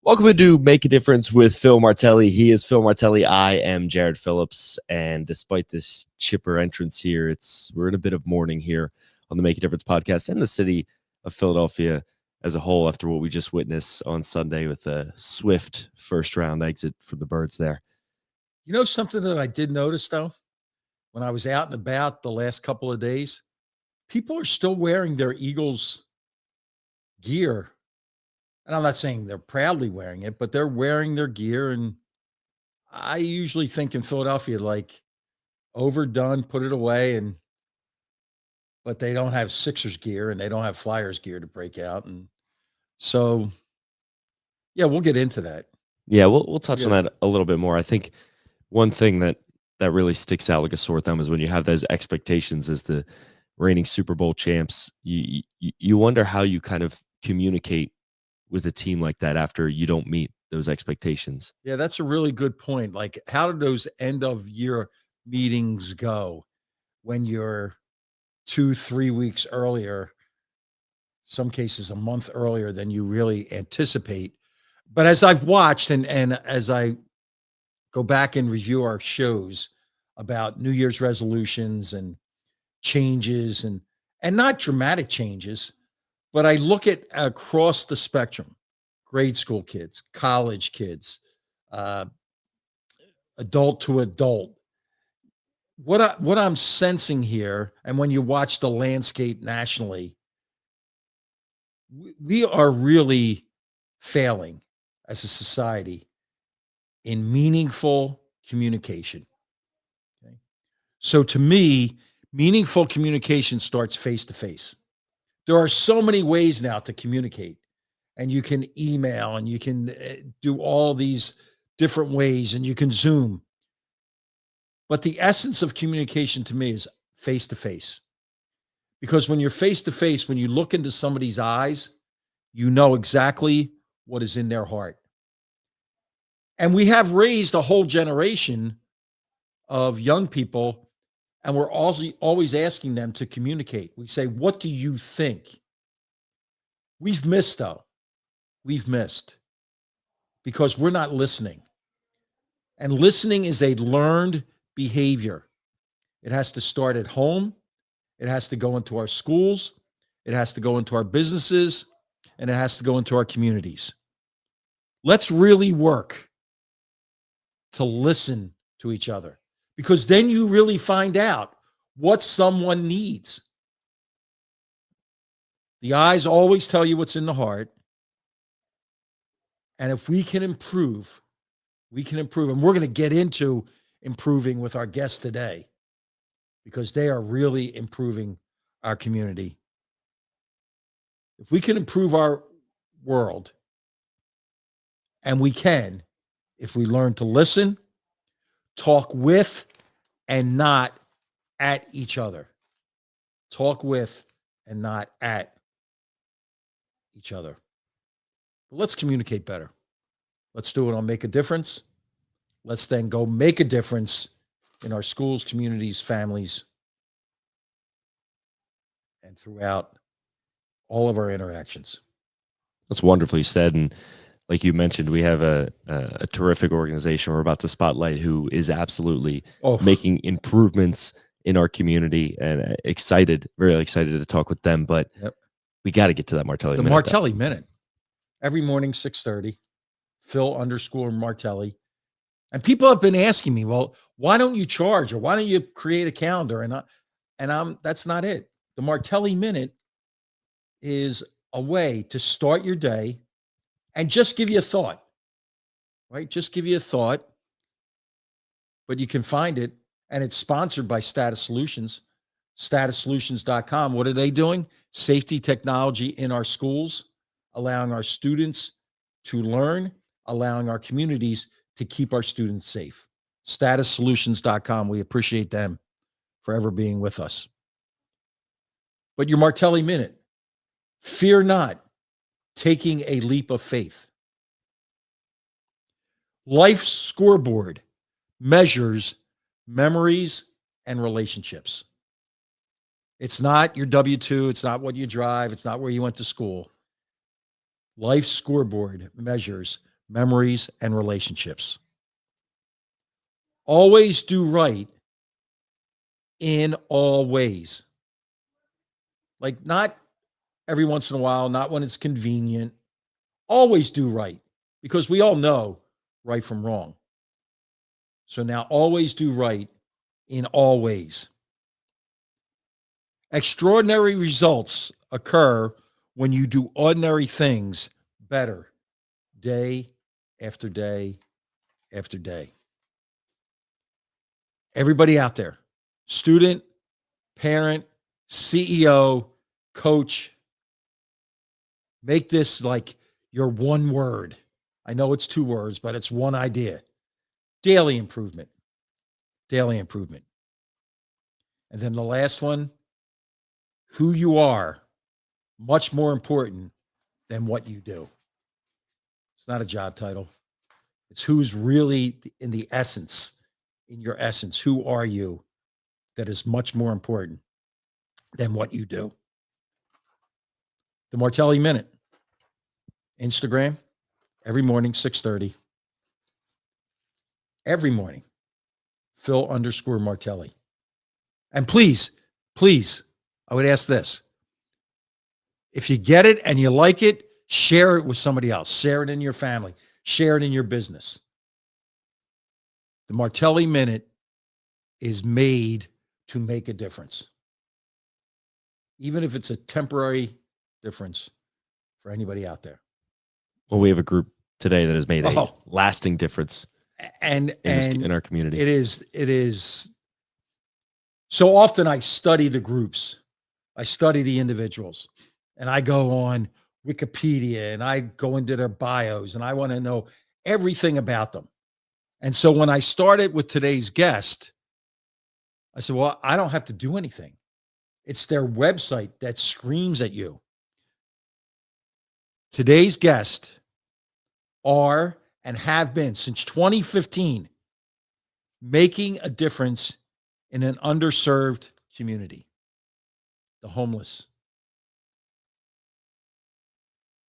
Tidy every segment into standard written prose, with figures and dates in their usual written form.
Welcome to Make a Difference with Phil Martelli. He is Phil Martelli. I am Jared Phillips. And despite this chipper entrance here, we're in a bit of mourning here on the Make a Difference podcast and the city of Philadelphia as a whole after what we just witnessed on Sunday with a swift first-round exit for the Birds there. You know something that I did notice, though, when I was out and about the last couple of days? People are still wearing their Eagles gear. And I'm not saying they're proudly wearing it, but they're wearing their gear. And I usually think in Philadelphia, like, overdone, put it away. But they don't have Sixers gear and they don't have Flyers gear to break out. And so, yeah, we'll get into that. Yeah, we'll touch on that a little bit more. I think one thing that really sticks out like a sore thumb is when you have those expectations as the reigning Super Bowl champs. You wonder how you kind of communicate with a team like that after you don't meet those expectations. Yeah, that's a really good point. Like, how did those end of year meetings go when you're 2-3 weeks earlier, some cases a month earlier than you really anticipate? But as I've watched and as I go back and review our shows about New Year's resolutions and changes and not dramatic changes, but I look at across the spectrum, grade school kids, college kids, adult to adult. What I'm sensing here, and when you watch the landscape nationally, we are really failing as a society in meaningful communication. Okay? So to me, meaningful communication starts face to face. There are so many ways now to communicate, and you can email and you can do all these different ways and you can Zoom. But the essence of communication to me is face to face. Because when you're face to face, when you look into somebody's eyes, you know exactly what is in their heart. And we have raised a whole generation of young people, and we're also always asking them to communicate. We say, "What do you think?" We've missed, though. We've missed because we're not listening. And listening is a learned behavior. It has to start at home. It has to go into our schools. It has to go into our businesses. And it has to go into our communities. Let's really work to listen to each other, because then you really find out what someone needs. The eyes always tell you what's in the heart. And if we can improve, we can improve. And we're going to get into improving with our guests today, because they are really improving our community. If we can improve our world, and we can, if we learn to listen, talk with, and not at each other. Talk with and not at each other. But let's communicate better. Let's do it on Make a Difference. Let's then go make a difference in our schools, communities, families, and throughout all of our interactions. That's wonderfully said. And like you mentioned, we have a terrific organization we're about to spotlight who is absolutely making improvements in our community, and very excited to talk with them. But we got to get to that Martelli Minute. The Martelli Minute. Every morning, 6:30, Phil_Martelli. And people have been asking me, well, why don't you charge, or why don't you create a calendar? And that's not it. The Martelli Minute is a way to start your day and just give you a thought, right? Just give you a thought. But you can find it, and it's sponsored by Status Solutions, statussolutions.com. What are they doing? Safety technology in our schools, allowing our students to learn, allowing our communities to keep our students safe. Statussolutions.com. We appreciate them for ever being with us. But your Martelli Minute. Fear not, taking a leap of faith. Life's scoreboard measures memories and relationships. It's not your W-2. It's not what you drive. It's not where you went to school. Life's scoreboard measures memories, and relationships. Always do right in all ways. Like, not every once in a while, not when it's convenient. Always do right, because we all know right from wrong. So now always do right in all ways. Extraordinary results occur when you do ordinary things better, day after day after day. Everybody out there, student, parent, CEO, coach, make this like your one word. I know it's 2 words, but it's one idea. Daily improvement. Daily improvement. And then the last one, who you are, much more important than what you do. It's not a job title. It's who's really in the essence, in your essence. Who are you? That is much more important than what you do. The Martelli Minute. Instagram, every morning, 6:30. Every morning, Phil_Martelli. And please, I would ask this. If you get it and you like it, share it with somebody else. Share it in your family. Share it in your business. The Martelli Minute is made to make a difference, even if it's a temporary difference for anybody out there. Well, we have a group today that has made a lasting difference in our community. It is. So often I study the groups. I study the individuals, and I go on Wikipedia and I go into their bios and I want to know everything about them. And so when I started with today's guest, I said, well, I don't have to do anything. It's their website that screams at you. Today's guests are and have been since 2015 making a difference in an underserved community, the homeless.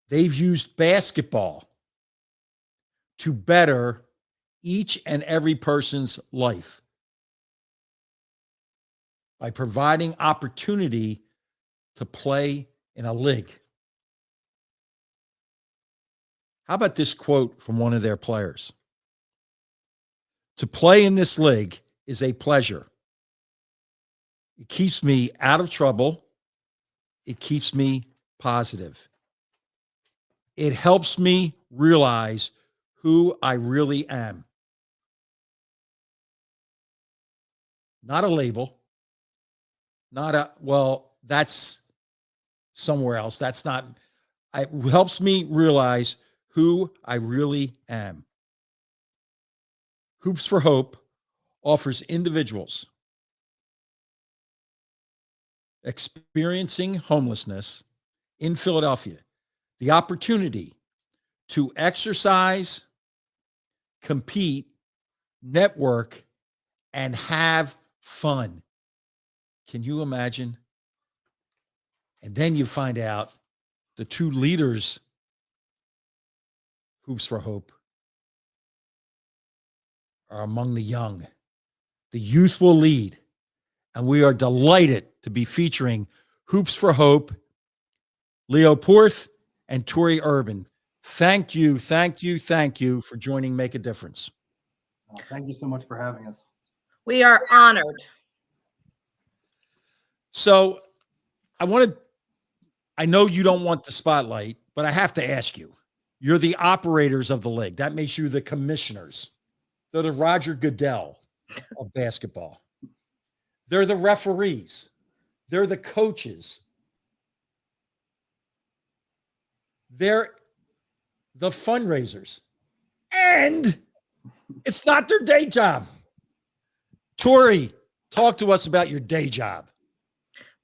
They've used basketball to better each and every person's life by providing opportunity to play in a league. How about this quote from one of their players? To play in this league is a pleasure. It keeps me out of trouble. It keeps me positive. It helps me realize who I really am. Not a label. Not a, well, that's somewhere else. That's not, it helps me realize who I really am. Hoops for Hope offers individuals experiencing homelessness in Philadelphia the opportunity to exercise, compete, network, and have fun. Can you imagine? And then you find out the 2 leaders, Hoops for Hope, are among the young. The youth will lead. And we are delighted to be featuring Hoops for Hope, Leo Porth, and Tori Urban. Thank you for joining Make a Difference. Thank you so much for having us. We are honored. So I know you don't want the spotlight, but I have to ask you. You're the operators of the league. That makes you the commissioners. They're the Roger Goodell of basketball. They're the referees. They're the coaches. They're the fundraisers. And it's not their day job. Tori, talk to us about your day job.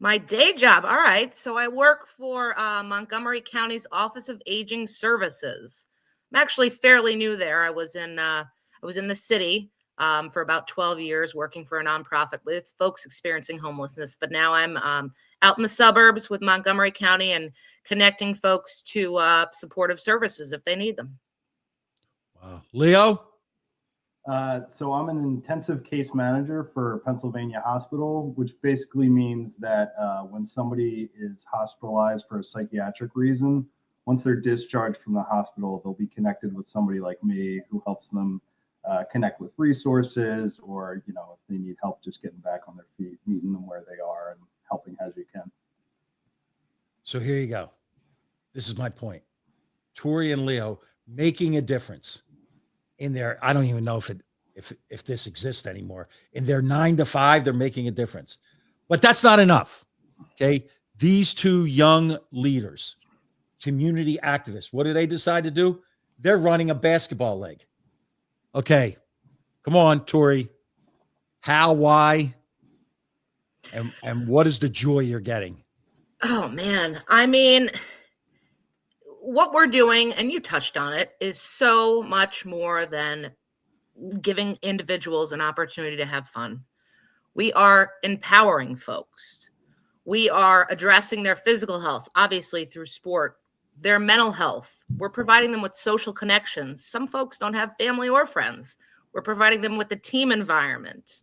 My day job. All right. So I work for Montgomery County's Office of Aging Services. I'm actually fairly new there. I was in the city for about 12 years working for a nonprofit with folks experiencing homelessness. But now I'm out in the suburbs with Montgomery County and connecting folks to supportive services if they need them. Leo? So I'm an intensive case manager for Pennsylvania Hospital, which basically means that when somebody is hospitalized for a psychiatric reason, once they're discharged from the hospital, they'll be connected with somebody like me who helps them connect with resources, or, you know, if they need help just getting back on their feet, meeting them where they are and helping as you can. So here you go. This is my point. Tori and Leo making a difference in their, I don't even know if this exists anymore. In their 9 to 5, they're making a difference. But that's not enough. Okay. These two young leaders, community activists, what do they decide to do? They're running a basketball league. Okay. Come on, Tori. How, why, and what is the joy you're getting? Oh man. I mean, what we're doing, and you touched on it, is so much more than giving individuals an opportunity to have fun. We are empowering folks. We are addressing their physical health, obviously through sport, their mental health. We're providing them with social connections. Some folks don't have family or friends. We're providing them with the team environment.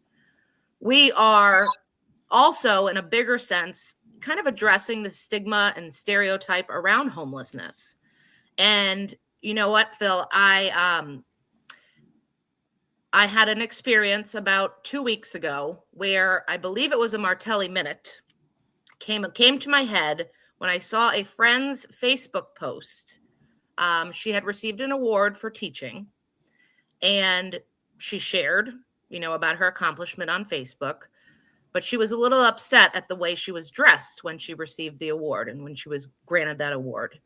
We are also, in a bigger sense, kind of addressing the stigma and stereotype around homelessness. And you know what, Phil, I had an experience about 2 weeks ago where I believe it was a Martelli minute came to my head when I saw a friend's Facebook post. She had received an award for teaching, and she shared, you know, about her accomplishment on Facebook. But she was a little upset at the way she was dressed when she received the award and when she was granted that award.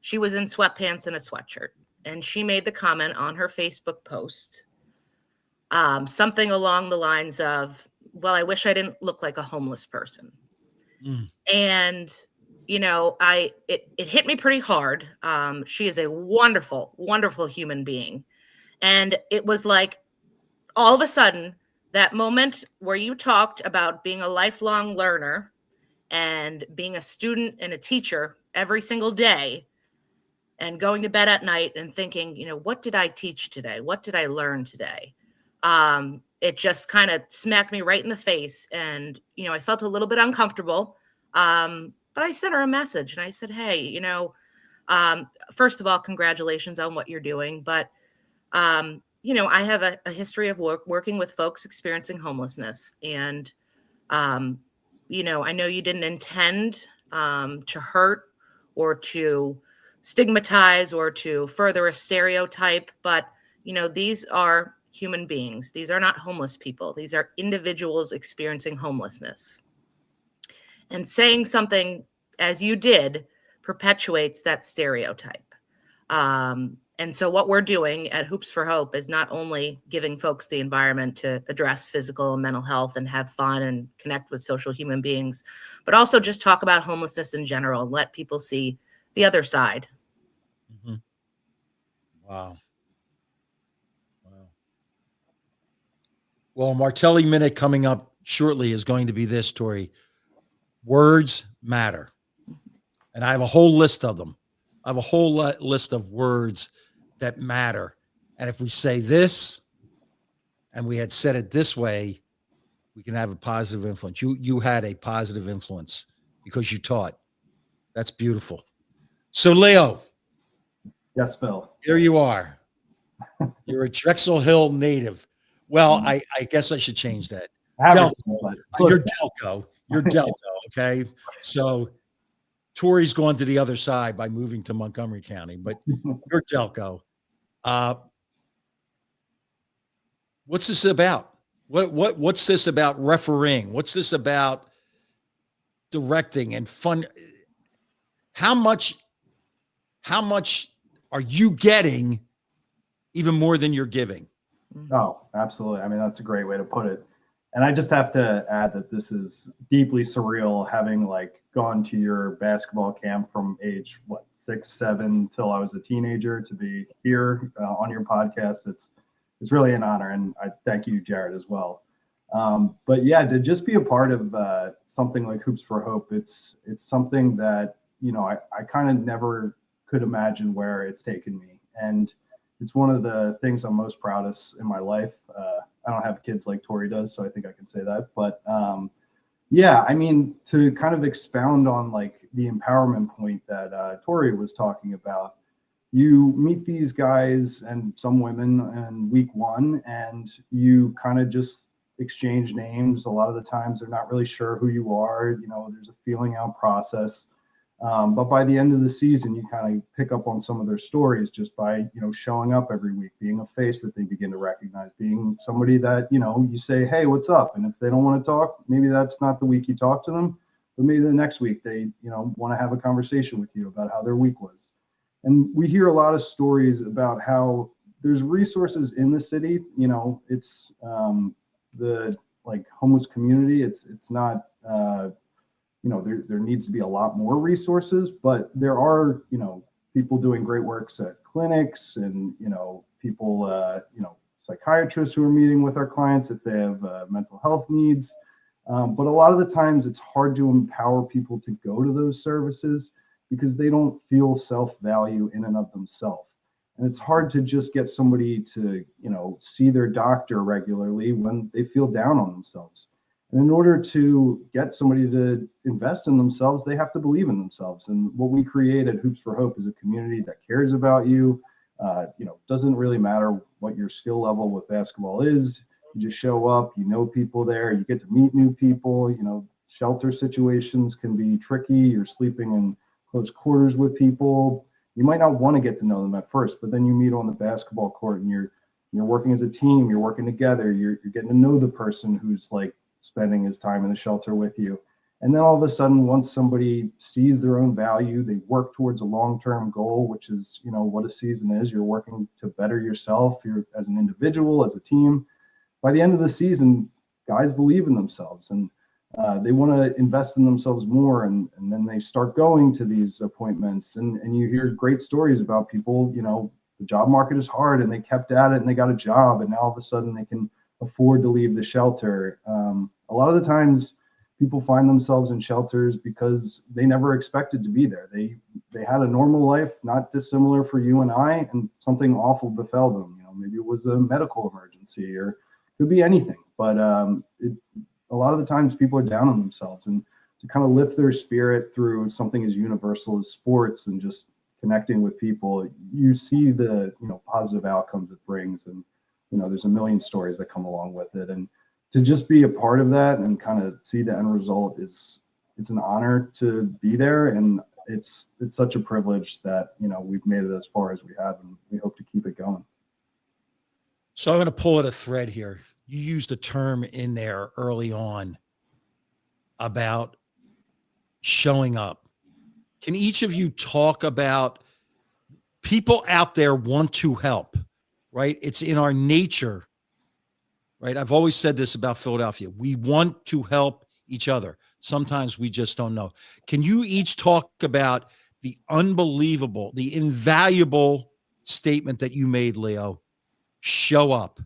She was in sweatpants and a sweatshirt, and she made the comment on her Facebook post, something along the lines of, well, I wish I didn't look like a homeless person. And, you know, it hit me pretty hard. She is a wonderful, wonderful human being. And it was like, all of a sudden, that moment where you talked about being a lifelong learner and being a student and a teacher every single day and going to bed at night and thinking, you know, what did I teach today? What did I learn today? It just kind of smacked me right in the face. And, you know, I felt a little bit uncomfortable. But I sent her a message and I said, hey, you know, first of all, congratulations on what you're doing. But, you know, I have a history of working with folks experiencing homelessness. And, you know, I know you didn't intend to hurt or to stigmatize or to further a stereotype, but, you know, these are human beings. These are not homeless people. These are individuals experiencing homelessness. And saying something as you did perpetuates that stereotype. And so what we're doing at Hoops for Hope is not only giving folks the environment to address physical and mental health and have fun and connect with social human beings, but also just talk about homelessness in general and let people see the other side. Mm-hmm. Wow. Well, Martelli Minute coming up shortly is going to be this, Tori. Words matter. And I have a whole list of them. I have a whole list of words that matter. And if we say this and we had said it this way, we can have a positive influence. You had a positive influence because you taught. That's beautiful. So, Leo. Yes, Phil. Here you are. You're a Drexel Hill native. Well, I guess I should change that. Delco. You're Delco. You're Delco, okay? So Tori's gone to the other side by moving to Montgomery County, but you're Delco. What's this about? What's this about refereeing? What's this about directing and fun? How much are you getting even more than you're giving? Oh, absolutely. I mean, that's a great way to put it. And I just have to add that this is deeply surreal, having like gone to your basketball camp from age 6, 7 till I was a teenager to be here on your podcast. It's really an honor, and I thank you, Jared, as well. But yeah, to just be a part of something like Hoops for Hope, it's something that, you know, I kind of never could imagine where it's taken me. And it's one of the things I'm most proudest in my life. I don't have kids like Tori does, so I think I can say that. But yeah, I mean, to kind of expound on like the empowerment point that Tori was talking about, you meet these guys and some women in week one, and you kind of just exchange names. A lot of the times they're not really sure who you are. You know, there's a feeling out process. But by the end of the season, you kind of pick up on some of their stories just by, you know, showing up every week, being a face that they begin to recognize, being somebody that, you know, you say, hey, what's up? And if they don't want to talk, maybe that's not the week you talk to them, but maybe the next week they, you know, want to have a conversation with you about how their week was. And we hear a lot of stories about how there's resources in the city. You know, it's the like homeless community. It's not, you know, there needs to be a lot more resources, but there are, you know, people doing great works at clinics and, you know, people, you know, psychiatrists who are meeting with our clients if they have mental health needs. But a lot of the times it's hard to empower people to go to those services because they don't feel self-value in and of themselves. And it's hard to just get somebody to, you know, see their doctor regularly when they feel down on themselves. And in order to get somebody to invest in themselves, they have to believe in themselves. And what we create at Hoops for Hope is a community that cares about you. You know, doesn't really matter what your skill level with basketball is. You just show up, you know people there, you get to meet new people. You know, shelter situations can be tricky. You're sleeping in close quarters with people. You might not want to get to know them at first, but then you meet on the basketball court and you're working as a team, you're working together, you're getting to know the person who's like spending his time in the shelter with you. And then all of a sudden, once somebody sees their own value, they work towards a long-term goal, which is, you know, what a season is. You're working to better yourself. You're as an individual, as a team. By the end of the season, guys believe in themselves and they want to invest in themselves more. And then they start going to these appointments and you hear great stories about people, you know, the job market is hard and they kept at it and they got a job and now all of a sudden they can afford to leave the shelter. A lot of the times people find themselves in shelters because they never expected to be there. They had a normal life, not dissimilar for you and I, and something awful befell them. You know, maybe it was a medical emergency or it could be anything. But a lot of the times people are down on themselves, and to kind of lift their spirit through something as universal as sports and just connecting with people, you see the, you know, positive outcomes it brings. And, you know, there's a million stories that come along with it. And to just be a part of that and kind of see the end result it's an honor to be there. And it's such a privilege that, you know, we've made it as far as we have, and we hope to keep it going. So I'm going to pull at a thread here. You used a term in there early on about showing up. Can each of you talk about people out there want to help, right? It's in our nature, right? I've always said this about Philadelphia. We want to help each other. Sometimes we just don't know. Can you each talk about the unbelievable, the invaluable statement that you made, Leo? Show up.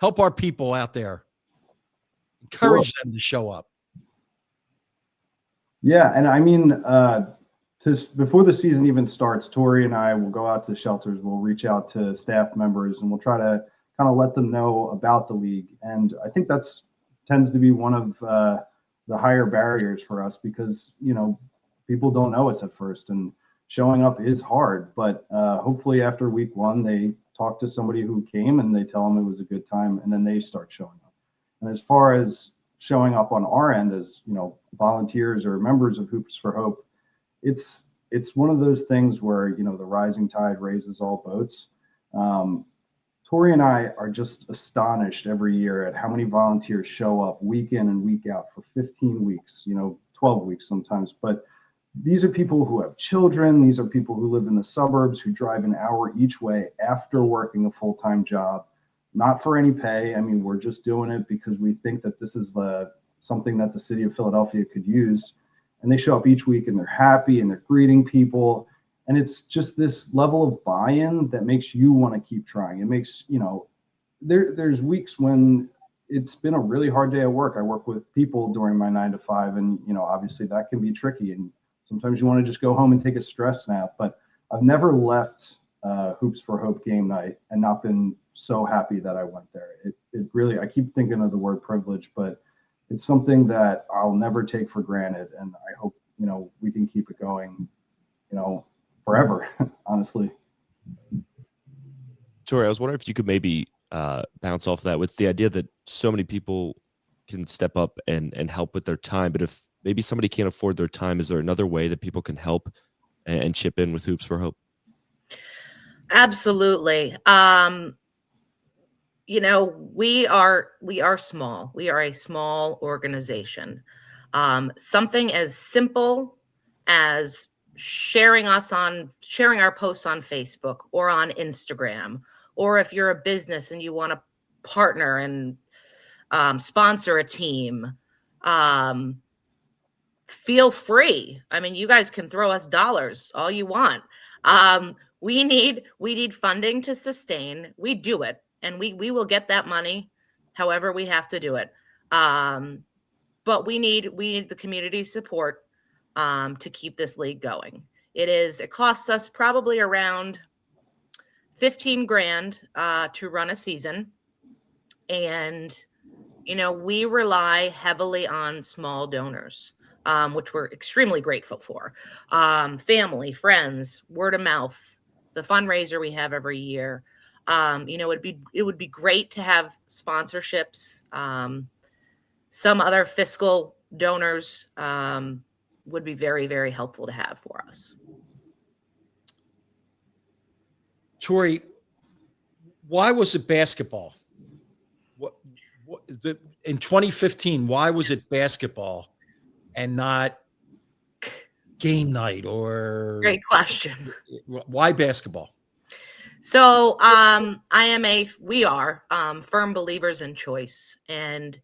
Help our people out there. Encourage them to show up. Yeah, and I mean, before the season even starts, Tori and I will go out to shelters. We'll reach out to staff members and we'll try to kind of let them know about the league. And I think that's tends to be one of the higher barriers for us because, you know, people don't know us at first and showing up is hard. But hopefully after week one, they talk to somebody who came and they tell them it was a good time and then they start showing up. And as far as showing up on our end as, you know, volunteers or members of Hoops for Hope, it's one of those things where, you know, the rising tide raises all boats. Tori and I are just astonished every year at how many volunteers show up week in and week out for 15 weeks, you know, 12 weeks sometimes. But these are people who have children. These are people who live in the suburbs who drive an hour each way after working a full-time job, not for any pay. I mean, we're just doing it because we think that this is something that the city of Philadelphia could use. And they show up each week and they're happy and they're greeting people. And it's just this level of buy-in that makes you want to keep trying. It makes, you know, there's weeks when it's been a really hard day at work. I work with people during my 9 to 5, and, you know, obviously that can be tricky. And sometimes you want to just go home and take a stress nap. But I've never left Hoops for Hope game night and not been so happy that I went there. It really, I keep thinking of the word privilege, but it's something that I'll never take for granted. And I hope, we can keep it going, forever, honestly. Tori, I was wondering if you could maybe bounce off that with the idea that so many people can step up and help with their time. But if maybe somebody can't afford their time, is there another way that people can help and chip in with Hoops for Hope? Absolutely. We are small. We are a small organization. Something as simple as sharing our posts on Facebook or on Instagram, or if you're a business and you want to partner and sponsor a team, feel free. I mean, you guys can throw us dollars all you want. We need funding to sustain. We do it, and we will get that money however we have to do it. But we need the community support to keep this league going. It costs us probably around 15 grand to run a season. And, we rely heavily on small donors, which we're extremely grateful for. Family, friends, word of mouth, the fundraiser we have every year. It would be great to have sponsorships. Some other fiscal donors would be very, very helpful to have for us. Tori, why was it basketball? In 2015, why was it basketball and not game night or? Great question. Why basketball? So we are firm believers in choice. And,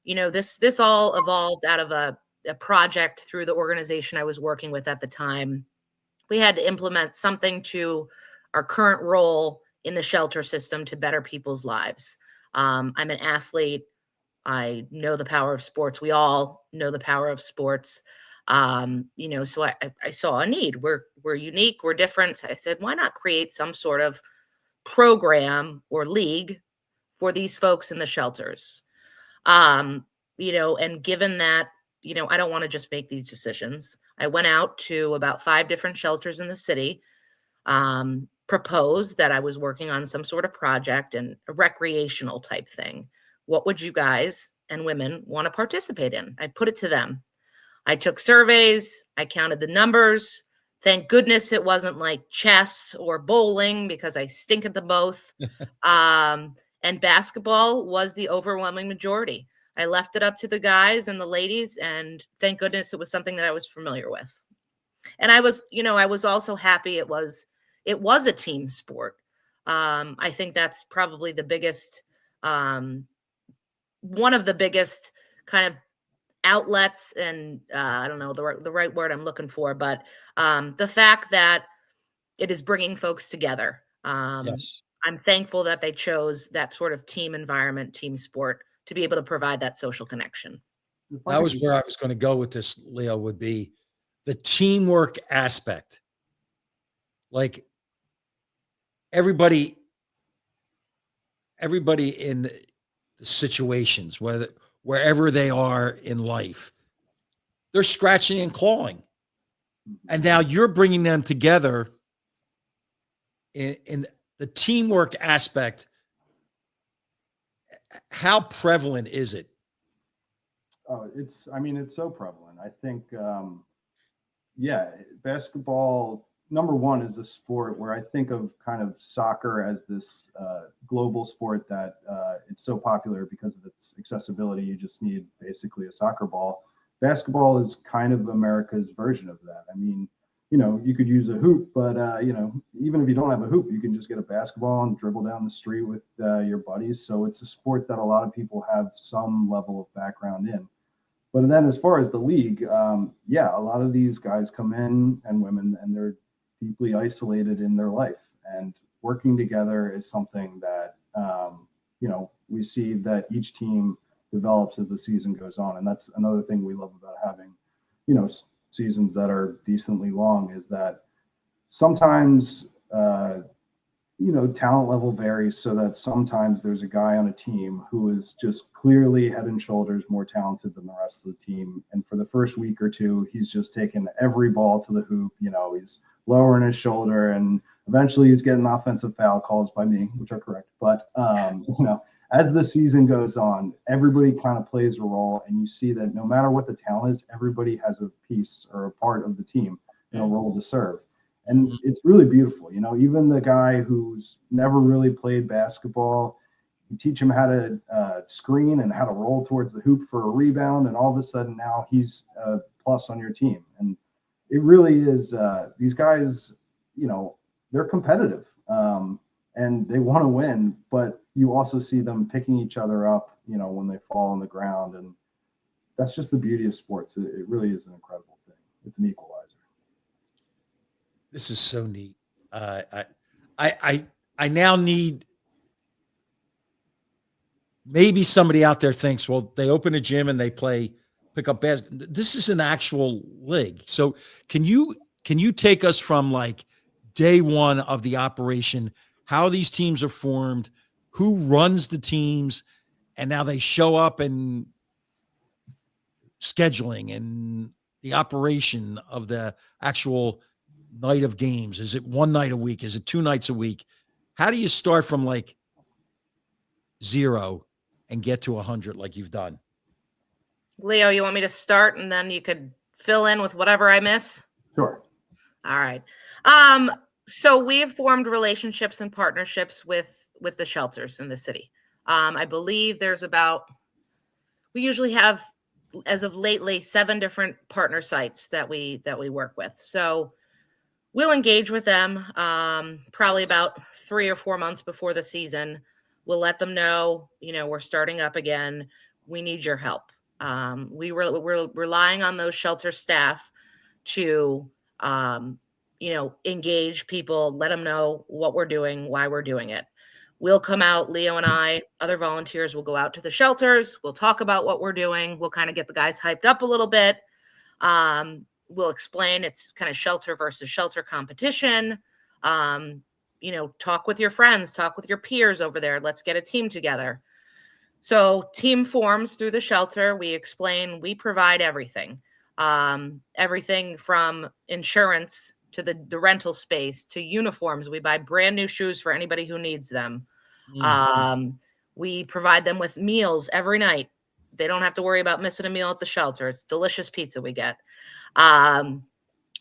this all evolved out of a project through the organization I was working with at the time. We had to implement something to our current role in the shelter system to better people's lives. I'm an athlete. I know the power of sports. We all know the power of sports. So I saw a need. We're unique. We're different. So I said, why not create some sort of program or league for these folks in the shelters? And given that, I don't want to just make these decisions. I went out to about 5 different shelters in the city, proposed that I was working on some sort of project and a recreational type thing. What would you guys and women want to participate in? I put it to them. I took surveys. I counted the numbers. Thank goodness it wasn't like chess or bowling because I stink at them both. And basketball was the overwhelming majority. I left it up to the guys and the ladies, and thank goodness it was something that I was familiar with. And I was also happy it was a team sport. I think that's probably the biggest, one of the biggest kind of outlets, and I don't know the right word I'm looking for, but the fact that it is bringing folks together. Yes. I'm thankful that they chose that sort of team environment, team sport, to be able to provide that social connection. That was where I was going to go with this, Leo, would be the teamwork aspect. Like everybody in the situations, wherever they are in life, they're scratching and clawing. And now you're bringing them together in the teamwork aspect. How prevalent is it? Oh, it's so prevalent. I think, basketball, number one, is a sport where I think of kind of soccer as this global sport that it's so popular because of its accessibility. You just need basically a soccer ball. Basketball is kind of America's version of that. I mean, you could use a hoop, but, even if you don't have a hoop, you can just get a basketball and dribble down the street with your buddies. So it's a sport that a lot of people have some level of background in. But then as far as the league, a lot of these guys come in and women, and they're deeply isolated in their life. And working together is something that, we see that each team develops as the season goes on. And that's another thing we love about having, seasons that are decently long, is that sometimes talent level varies, so that sometimes there's a guy on a team who is just clearly head and shoulders more talented than the rest of the team. And for the first week or two, he's just taking every ball to the hoop. He's lowering his shoulder, and eventually he's getting offensive foul calls by me, which are correct. But, as the season goes on, everybody kind of plays a role, and you see that no matter what the talent is, everybody has a piece or a part of the team and a role to serve. And it's really beautiful. Even the guy who's never really played basketball, you teach him how to screen and how to roll towards the hoop for a rebound. And all of a sudden now he's a plus on your team. And it really is, these guys, they're competitive and they want to win, but you also see them picking each other up, when they fall on the ground. And that's just the beauty of sports. It really is an incredible thing. It's an equalizer. This is so neat. I now need, maybe somebody out there thinks, well, they open a gym and they pick up basketball. This is an actual league. So can you take us from like day one of the operation, how these teams are formed, who runs the teams, and now they show up and scheduling and the operation of the actual night of games? Is it one night a week? Is it 2 nights a week? How do you start from like 0 and get to 100 like you've done? Leo, you want me to start and then you could fill in with whatever I miss? Sure. All right. So we've formed relationships and partnerships with the shelters in the city. I believe we usually have, as of lately, 7 different partner sites that we work with. So we'll engage with them probably about 3 or 4 months before the season. We'll let them know, we're starting up again. We need your help. We're relying on those shelter staff to, engage people, let them know what we're doing, why we're doing it. We'll come out, Leo and I, other volunteers will go out to the shelters. We'll talk about what we're doing. We'll kind of get the guys hyped up a little bit. We'll explain it's kind of shelter versus shelter competition. Talk with your friends, talk with your peers over there. Let's get a team together. So team forms through the shelter. We explain, we provide everything. Everything from insurance to the rental space to uniforms. We buy brand new shoes for anybody who needs them. We provide them with meals every night. They don't have to worry about missing a meal at the shelter. It's delicious pizza we get.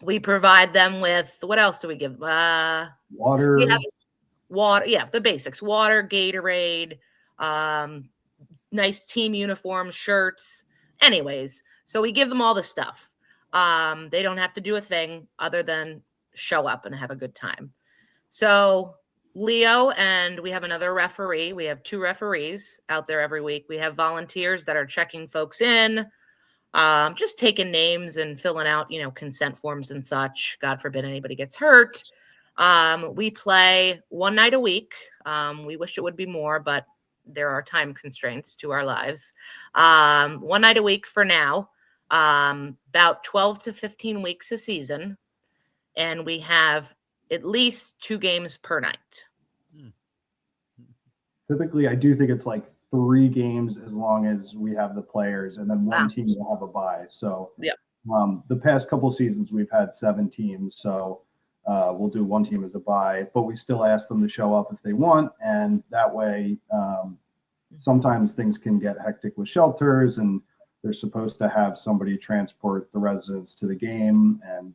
We provide them with, what else do we give? Water. We have water. Yeah, the basics: water, Gatorade, nice team uniforms, shirts. Anyways, so we give them all the stuff. They don't have to do a thing other than show up and have a good time. So Leo and we have another referee. We have 2 referees out there every week. We have volunteers that are checking folks in, just taking names and filling out, consent forms and such. God forbid anybody gets hurt. We play 1 night a week. We wish it would be more, but there are time constraints to our lives. 1 night a week for now, about 12 to 15 weeks a season. And we have at least 2 games per night. Typically, I do think it's like 3 games as long as we have the players, and then one team will have a bye. So Yep. The past couple seasons, we've had 7 teams. So we'll do 1 team as a bye, but we still ask them to show up if they want. And that way, sometimes things can get hectic with shelters, and they're supposed to have somebody transport the residents to the game. And,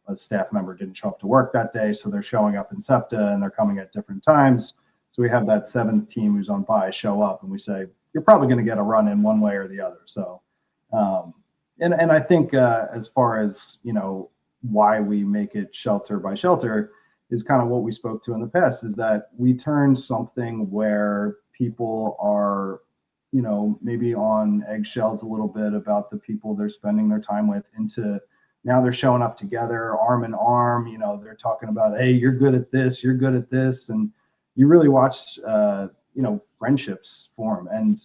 a staff member didn't show up to work that day, so they're showing up in SEPTA and they're coming at different times. So we have that 7th team who's on bye show up, and we say, you're probably going to get a run in one way or the other. So, and I think as far as, why we make it shelter by shelter is kind of what we spoke to in the past, is that we turn something where people are, maybe on eggshells a little bit about the people they're spending their time with, into now they're showing up together, arm in arm. They're talking about, hey, you're good at this, you're good at this. And you really watch, friendships form. And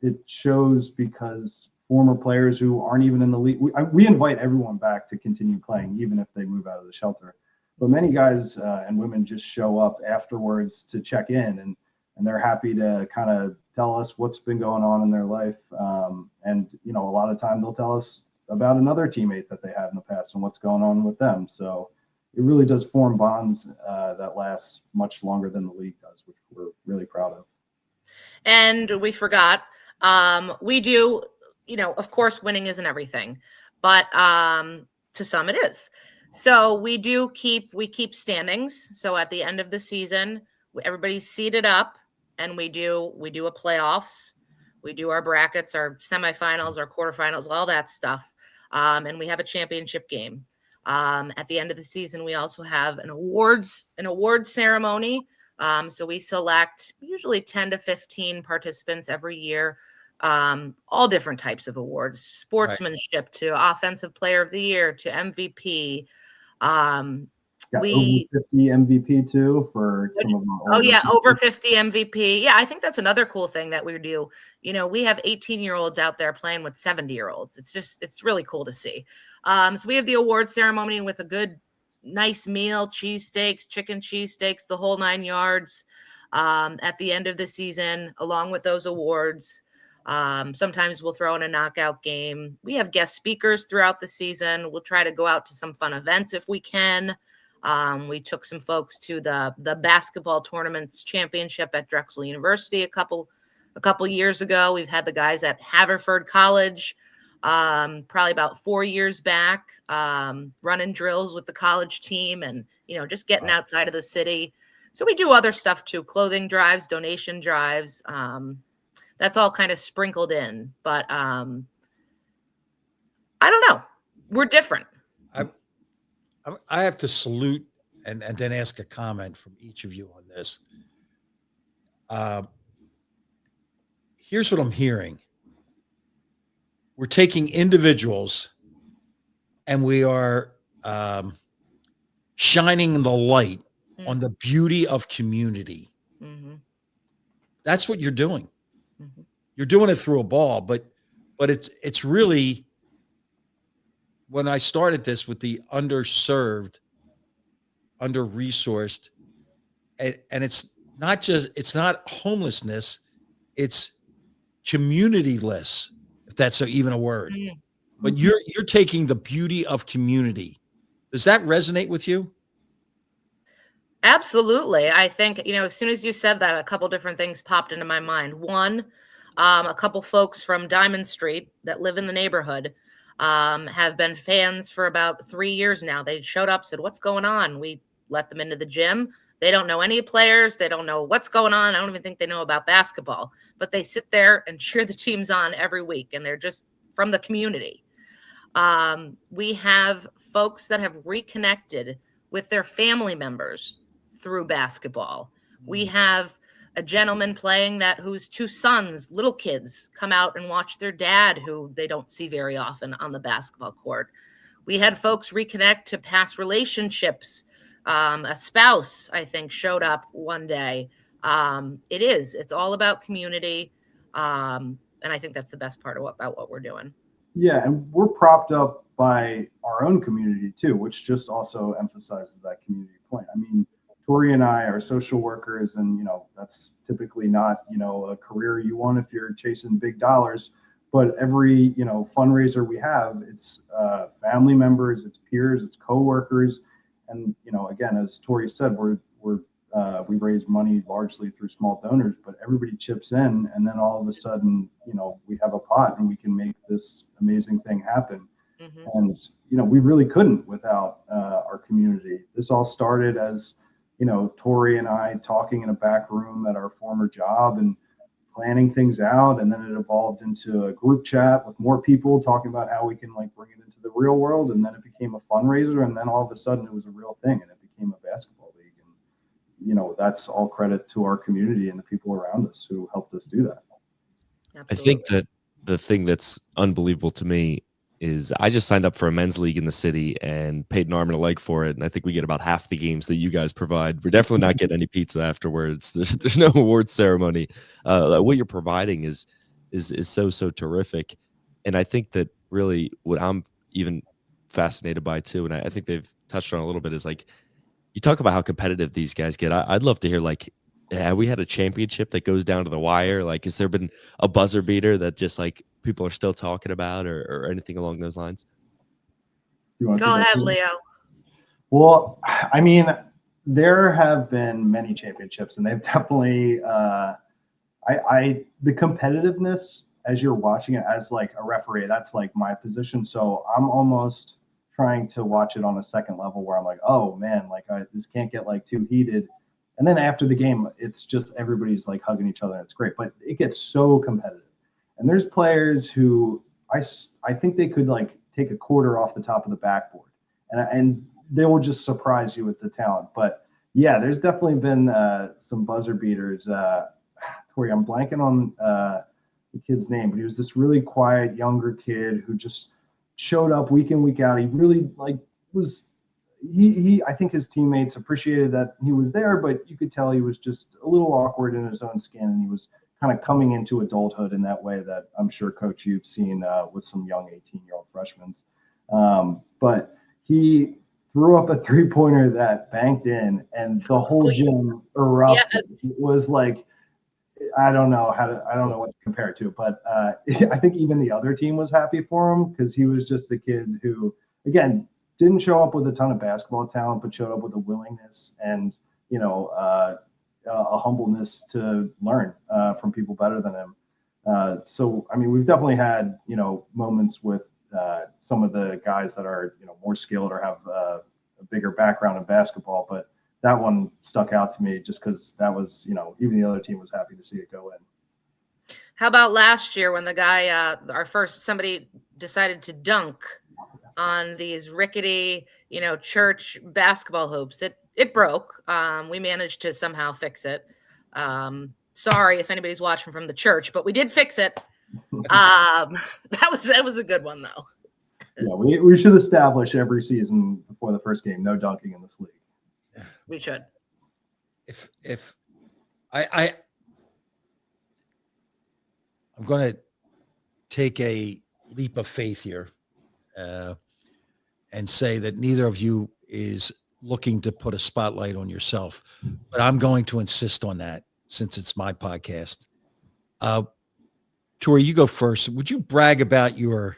it shows because former players who aren't even in the league, we invite everyone back to continue playing, even if they move out of the shelter. but many guys and women just show up afterwards to check in, and they're happy to kind of tell us what's been going on in their life. And a lot of time they'll tell us about another teammate that they had in the past and what's going on with them. So it really does form bonds that last much longer than the league does, which we're really proud of. And we forgot, we do, of course, winning isn't everything, but to some it is. So we keep standings. So at the end of the season, everybody's seated up, and we do a playoffs. We do our brackets, our semifinals, our quarterfinals, all that stuff. And we have a championship game. At the end of the season, we also have an awards ceremony. So we select usually 10 to 15 participants every year, all different types of awards, sportsmanship to offensive player of the year to MVP. Over 50 MVP too for some of our older people. Over 50 MVP. Yeah, I think that's another cool thing that we do. We have 18-year-olds out there playing with 70-year-olds. It's really cool to see. So we have the award ceremony with a good, nice meal, cheesesteaks, chicken cheesesteaks, the whole 9 yards at the end of the season, along with those awards. Sometimes we'll throw in a knockout game. We have guest speakers throughout the season. We'll try to go out to some fun events if we can. We took some folks to the basketball tournaments championship at Drexel University a couple years ago. We've had the guys at Haverford College probably about 4 years back, running drills with the college team and, just getting outside of the city. So we do other stuff too, clothing drives, donation drives. That's all kind of sprinkled in, but I don't know. We're different. I have to salute and then ask a comment from each of you on this. Here's what I'm hearing. We're taking individuals and we are shining the light on the beauty of community. Mm-hmm. That's what you're doing. Mm-hmm. You're doing it through a ball, but it's really, when I started this with the underserved, under-resourced, and it's not homelessness, it's communityless, if that's even a word. Mm-hmm. But you're taking the beauty of community. Does that resonate with you? Absolutely. I think, as soon as you said that, a couple different things popped into my mind. One, a couple folks from Diamond Street that live in the neighborhood have been fans for about 3 years now. They showed up, said, "What's going on?" We let them into the gym. They don't know any players. They don't know what's going on. I don't even think they know about basketball, but they sit there and cheer the teams on every week. And they're just from the community. We have folks that have reconnected with their family members through basketball. We have a gentleman playing whose 2 sons, little kids, come out and watch their dad, who they don't see very often on the basketball court. We had folks reconnect to past relationships. A spouse, I think, showed up one day. It's all about community. And I think that's the best part about what we're doing. Yeah, and we're propped up by our own community too, which just also emphasizes that community point. I mean, Tori and I are social workers, and that's typically not a career you want if you're chasing big dollars. But every fundraiser we have, it's family members, it's peers, it's coworkers, and again, as Tori said, we raise money largely through small donors, but everybody chips in, and then all of a sudden, we have a pot and we can make this amazing thing happen. Mm-hmm. And we really couldn't without our community. This all started as Tori and I talking in a back room at our former job and planning things out, and then it evolved into a group chat with more people talking about how we can bring it into the real world, and then it became a fundraiser, and then all of a sudden it was a real thing, and it became a basketball league. And that's all credit to our community and the people around us who helped us do that. Absolutely. I think that the thing that's unbelievable to me is I just signed up for a men's league in the city and paid an arm and a leg for it. And I think we get about half the games that you guys provide. We're definitely not getting any pizza afterwards. There's no awards ceremony. What you're providing is so terrific. And I think that really what I'm even fascinated by too, and I think they've touched on a little bit, is You talk about how competitive these guys get. I'd love to hear, like, have we had a championship that goes down to the wire? Like, has there been a buzzer beater that just like people are still talking about, or anything along those lines? You want to Go take that, ahead, Steve? Leo. Well, I mean, there have been many championships, and they've definitely, the competitiveness as you're watching it as like a referee, that's like my position. So I'm almost trying to watch it on a second level where I'm like, oh man, like this can't get like too heated. And then after the game, it's just everybody's like hugging each other. And it's great, but it gets so competitive. And there's players who I think they could like take a quarter off the top of the backboard, and they will just surprise you with the talent. But yeah, there's definitely been some buzzer beaters. Tori, I'm blanking on the kid's name, but he was this really quiet younger kid who just showed up week in, week out. He really like was he I think his teammates appreciated that he was there, but you could tell he was just a little awkward in his own skin, and he was kind of coming into adulthood in that way that I'm sure, Coach, you've seen with some young 18-year-old freshmen. But he threw up a three-pointer that banked in, and the whole gym erupted. Yes. It was like, I don't know what to compare it to, but I think even the other team was happy for him because he was just the kid who, again, didn't show up with a ton of basketball talent, but showed up with a willingness and, a humbleness to learn from people better than him. So, I mean, we've definitely had, moments with some of the guys that are, more skilled or have a bigger background in basketball, but that one stuck out to me just because that was, even the other team was happy to see it go in. How about last year when the guy, somebody decided to dunk on these rickety, church basketball hoops? It broke. We managed to somehow fix it. Sorry if anybody's watching from the church, but we did fix it. That was a good one though. Yeah, we should establish every season before the first game, no dunking in this league. We should. If I'm going to take a leap of faith here and say that neither of you is looking to put a spotlight on yourself, but I'm going to insist on that since it's my podcast. Tori, you go first. Would you brag about your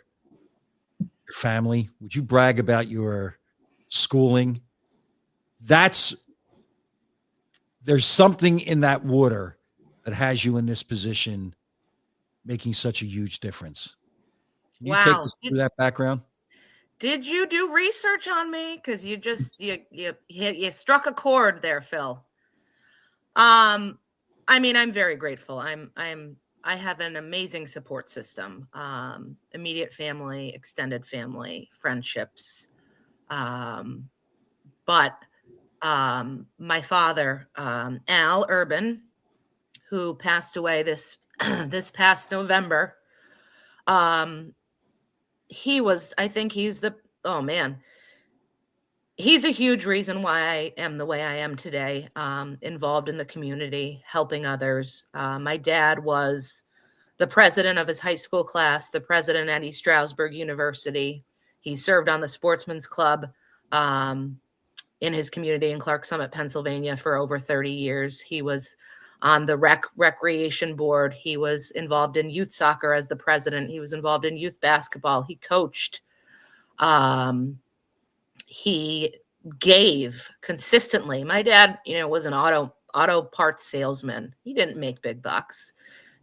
family? Would you brag about your schooling? There's something in that water that has you in this position, making such a huge difference. Can you take us through that background? Did you do research on me? Because you struck a chord there, Phil. I mean, I'm very grateful. I have an amazing support system. Immediate family, extended family, friendships. But my father, Al Urban, who passed away this past November, he's a huge reason why I am the way I am today, involved in the community, helping others. My dad was the president of his high school class, the president at East Stroudsburg University. He served on the Sportsman's Club in his community in Clark Summit, Pennsylvania for over 30 years. He was on the recreation board. He was involved in youth soccer as the president. He was involved in youth basketball. He coached. He gave consistently. My dad, was an auto parts salesman. He didn't make big bucks.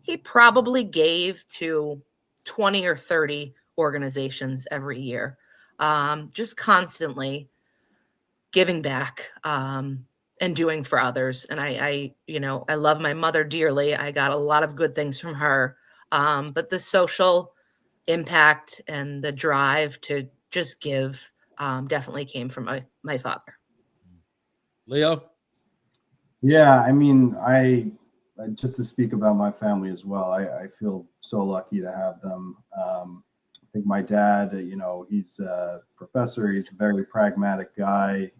He probably gave to 20 or 30 organizations every year, just constantly giving back and doing for others. And I love my mother dearly. I got a lot of good things from her, but the social impact and the drive to just give definitely came from my father. Leo? Yeah, I mean, I just to speak about my family as well, I feel so lucky to have them. I think my dad, he's a professor. He's a very pragmatic guy.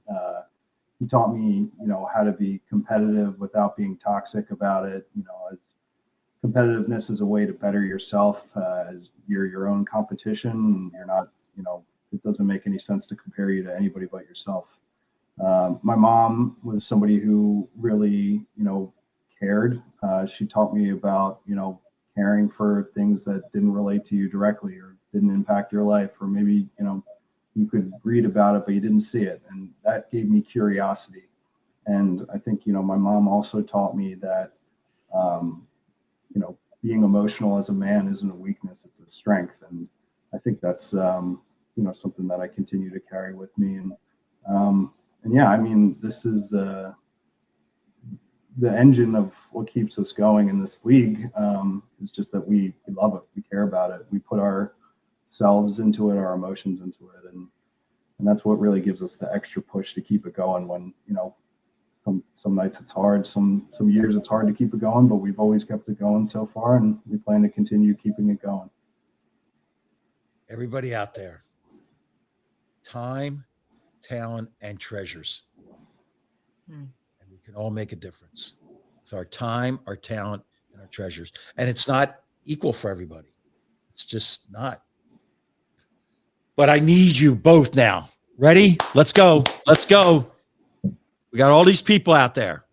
He taught me, how to be competitive without being toxic about it. As competitiveness is a way to better yourself. As you're your own competition. You're not, it doesn't make any sense to compare you to anybody but yourself. My mom was somebody who really, cared. She taught me about, caring for things that didn't relate to you directly or didn't impact your life, or maybe, you could read about it, but you didn't see it. And that gave me curiosity. And I think, my mom also taught me that, being emotional as a man isn't a weakness, it's a strength. And I think that's, something that I continue to carry with me. And yeah, I mean, this is the engine of what keeps us going in this league. It's just that we love it, we care about it, we put ourselves into it, our emotions into it, and that's what really gives us the extra push to keep it going when some nights it's hard, some years it's hard to keep it going, but we've always kept it going so far, and we plan to continue keeping it going. Everybody out there, time, talent, and treasures. And we can all make a difference with our time, our talent, and our treasures. And it's not equal for everybody. It's just not. But I need you both now. Ready? Let's go. Let's go. We got all these people out there.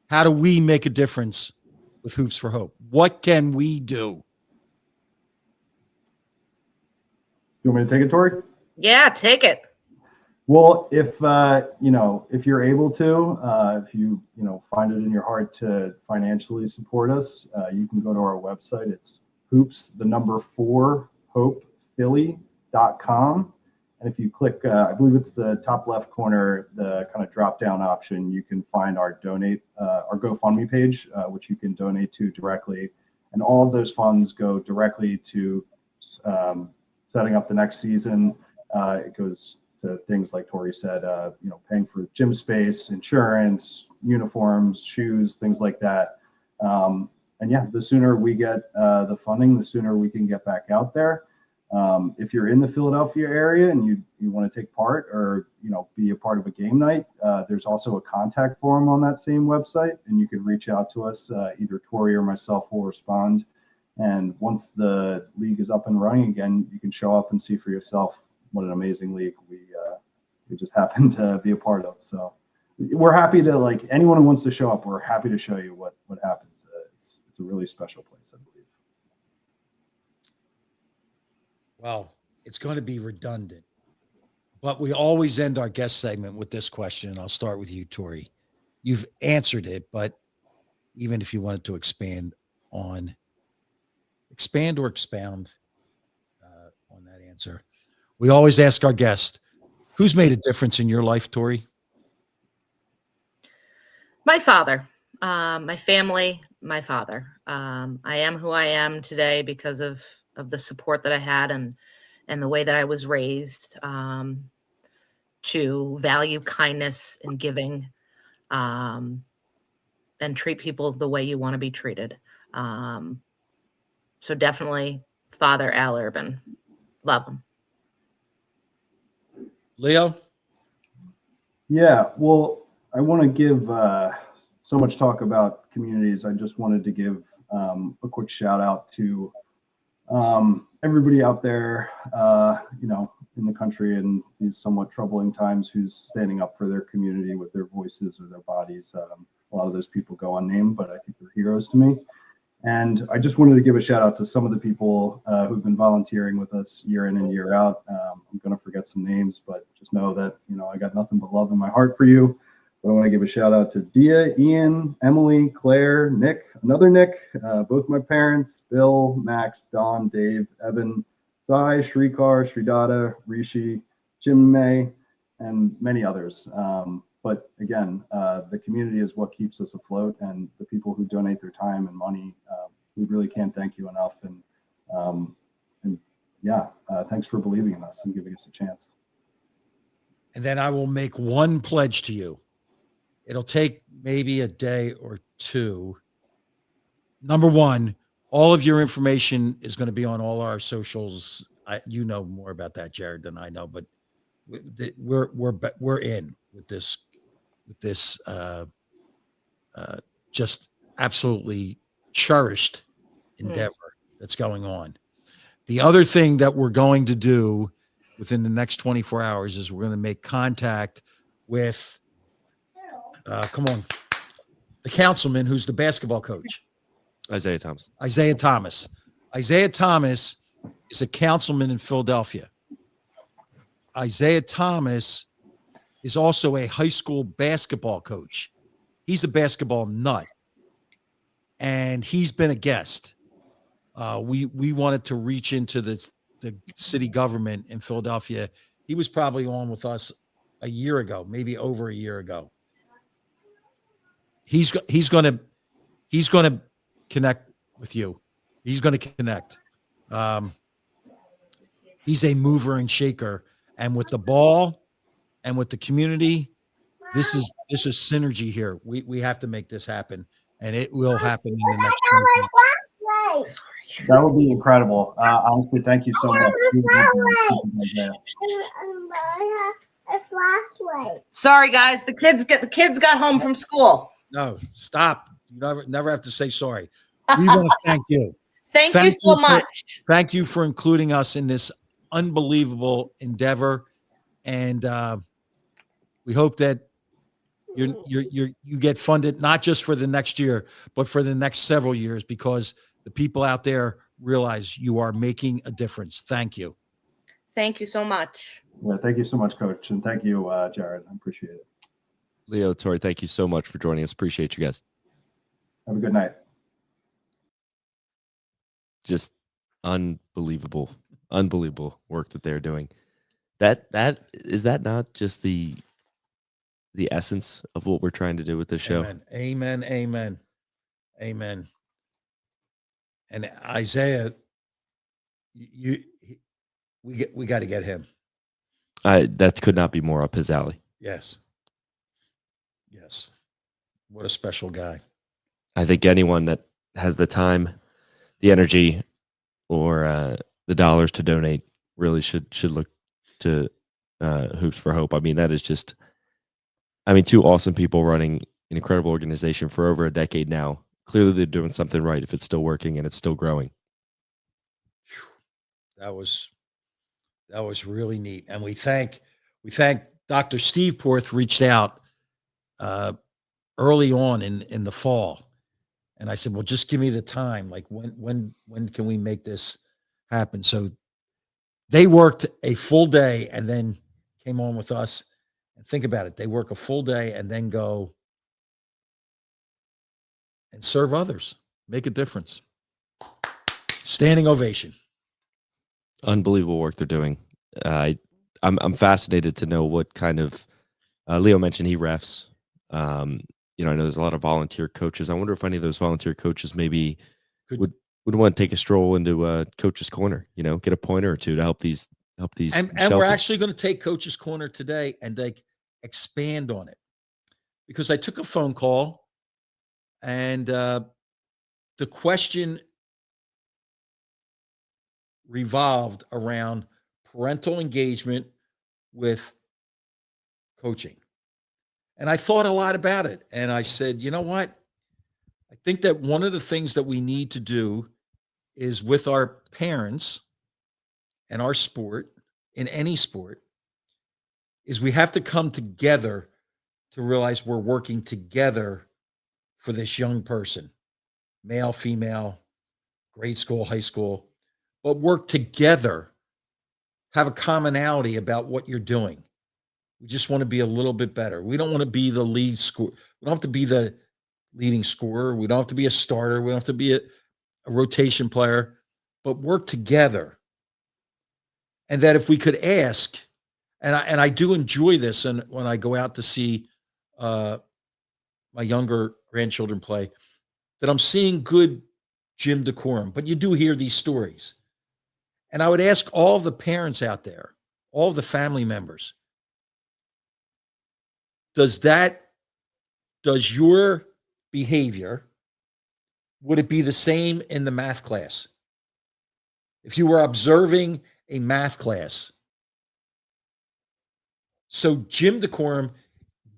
How do we make a difference with Hoops for Hope? What can we do? You want me to take it, Tori? Yeah, take it. Well, if you're able to, if you find it in your heart to financially support us, you can go to our website. It's hoops4hopephilly.com. And if you click, I believe it's the top left corner, the kind of drop down option, you can find our GoFundMe page, which you can donate to directly. And all of those funds go directly to setting up the next season. It goes to things like Tori said, paying for gym space, insurance, uniforms, shoes, things like that. And yeah, the sooner we get the funding, the sooner we can get back out there. If you're in the Philadelphia area and you want to take part or be a part of a game night, there's also a contact form on that same website, and you can reach out to us. Either Tori or myself will respond. And once the league is up and running again, you can show up and see for yourself what an amazing league we just happen to be a part of. So we're happy to, like, anyone who wants to show up, we're happy to show you what happens. It's a really special place, I believe. Well, it's going to be redundant, but we always end our guest segment with this question. I'll start with you, Tori. You've answered it, but even if you wanted to expand or expound on that answer, we always ask our guest, who's made a difference in your life, Tori? My father, my family, my father. I am who I am today because of the support that I had and the way that I was raised to value kindness and giving and treat people the way you want to be treated. So definitely Father Al Urban. Love him. Leo? Yeah, well, I want to give so much talk about communities. I just wanted to give a quick shout out to everybody out there, in the country in these somewhat troubling times, who's standing up for their community with their voices or their bodies. A lot of those people go unnamed, but I think they're heroes to me. And I just wanted to give a shout out to some of the people who've been volunteering with us year in and year out. I'm going to forget some names, but just know that, I got nothing but love in my heart for you. But I want to give a shout out to Dia, Ian, Emily, Claire, Nick, another Nick, both my parents, Bill, Max, Don, Dave, Evan, Sai, Shrikar, Sridata, Rishi, Jim May, and many others. But again, the community is what keeps us afloat, and the people who donate their time and money, we really can't thank you enough. And thanks for believing in us and giving us a chance. And then I will make one pledge to you. It'll take maybe a day or two. Number one, all of your information is going to be on all our socials. You know more about that, Jared, than I know, but we're in with this just absolutely cherished endeavor that's going on. The other thing that we're going to do within the next 24 hours is we're going to make contact with, come on, the councilman who's the basketball coach. Isaiah Thomas. Isaiah Thomas. Isaiah Thomas is a councilman in Philadelphia. Isaiah Thomas is also a high school basketball coach. He's a basketball nut, and he's been a guest. We wanted to reach into the city government in Philadelphia. He was probably on with us a year ago, maybe over a year ago. He's going to connect with you. He's going to connect. He's a mover and shaker, and with the ball and with the community, this is synergy here. We have to make this happen, and it will happen in the next 20 years. That would be incredible. Honestly, thank you so much. Sorry, guys. The kids got home from school. No, stop. You never have to say sorry. We want to thank you. Thank you so much. Thank you for including us in this unbelievable endeavor, and we hope that you get funded not just for the next year, but for the next several years, because the people out there realize you are making a difference. Thank you. Thank you so much. Yeah, thank you so much, Coach, and thank you, Jared. I appreciate it. Leo, Tori, thank you so much for joining us. Appreciate you guys. Have a good night. Just unbelievable work that they're doing. That is that not just the essence of what we're trying to do with this show? Amen. And Isaiah, we got to get him. That could not be more up his alley. Yes. What a special guy. I think anyone that has the time, the energy, or the dollars to donate really should look to Hoops for Hope. I mean, that is just, two awesome people running an incredible organization for over a decade now. Clearly, they're doing something right if it's still working and it's still growing. That was really neat, and we thank Dr. Steve Porth reached out early on in the fall, and I said, well, just give me the time. Like when can we make this happen? So they worked a full day and then came on with us. And think about it. They work a full day and then go and serve others, make a difference. Standing ovation. Unbelievable work they're doing. I'm fascinated to know what kind of Leo mentioned he refs. I know there's a lot of volunteer coaches. I wonder if any of those volunteer coaches maybe would want to take a stroll into Coach's Corner. Get a pointer or two to help these. And we're actually going to take Coach's Corner today and expand on it, because I took a phone call and the question revolved around parental engagement with coaching. And I thought a lot about it. And I said, you know what? I think that one of the things that we need to do is with our parents and our sport, in any sport, is we have to come together to realize we're working together for this young person, male, female, grade school, high school, but work together, have a commonality about what you're doing. We just want to be a little bit better. We don't want to be the lead scorer. We don't have to be the leading scorer. We don't have to be a starter. We don't have to be a rotation player, but work together. And that if we could ask, and I do enjoy this, and when I go out to see my younger grandchildren play, that I'm seeing good gym decorum, but you do hear these stories. And I would ask all the parents out there, all the family members, does your behavior, would it be the same in the math class? If you were observing a math class. So gym decorum,